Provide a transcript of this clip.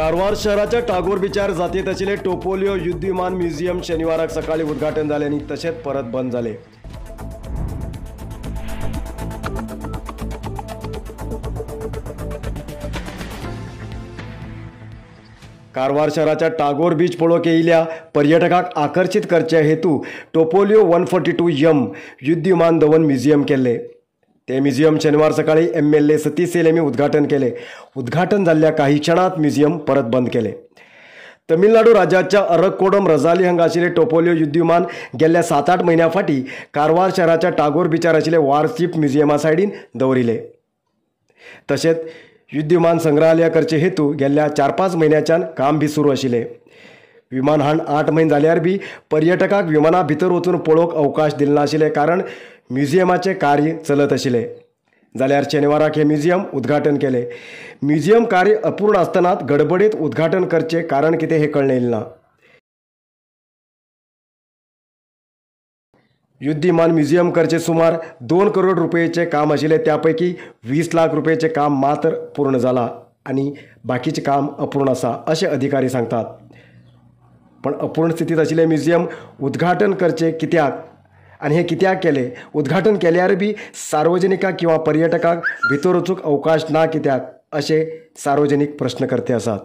कारवार शहराच्या टागोर बिचार जातीत आशिल्ले टोपोलियो युद्ध विमान म्युझियम शनिवाराक सकाळी उद्घाटन जाले आनी तशेंच परत बंद जाले। कारवार शहराच्या टागोर बीच पळोवंक येयल्या पर्यटकांक आकर्षित करचे हेतू टोपोलियो 142M युद्ध विमान दवन म्युझियम केले। ते म्युझियम शनिवार सकाळी MLA सतीश सेलेमी उद्घाटन केले। उद्घाटन जाल्ल्या काही क्षणात म्युझियम परत बंद केले। तमिळनाडू राज्याच्या अरक्कोणम रजाली हांगा आशिल्ले टोपोलियो युद्ध विमान गेल्ल्या 7-8 म्हयन्यां फाटीं कारवार शहराच्या टागोर बिचार आशिल्ले वारशिप म्युझियमा सायडीन दवरिले। तशेंच युद्ध विमान संग्रहालय करचे हेतू गेल्ल्या 4-5 म्हयन्याच्यान काम बी सुरू आशिल्ले। विमान हाण 8 म्हयने जाल्यार बी पर्यटकांक विमाना भितर वचून पळोवंक अवकाश दिले नाशिल्ले, कारण म्युझियमाचे कार्य चलत आशिल्ले। जाल्यार शेनवाराक हे म्युझियम उद्घाटन केले। म्युझियम कार्य अपूर्ण आसतनाच गडबडीत उद्घाटन करचे कारण कितें हे कळलेले ना। युद्ध विमान म्युझियम करचे सुमार 2 करोड रुपयेचे काम आशिल्ले, त्यापैकी 20 लाख रुपयेचे काम मात्र पूर्ण जाला आणि बाकीचे काम अपूर्ण आसा असे अधिकारी सांगतात। पण अपूर्ण स्थितीत आशिल्ले म्युझियम उद्घाटन करचे कित्याक आणि हे कित्याक केले? उद्घाटन केल्यार बी सार्वजनिकांक किंवा पर्यटकांक भितर वचूंक अवकाश ना कित्याक असे सार्वजनिक प्रश्नकर्ते आसात।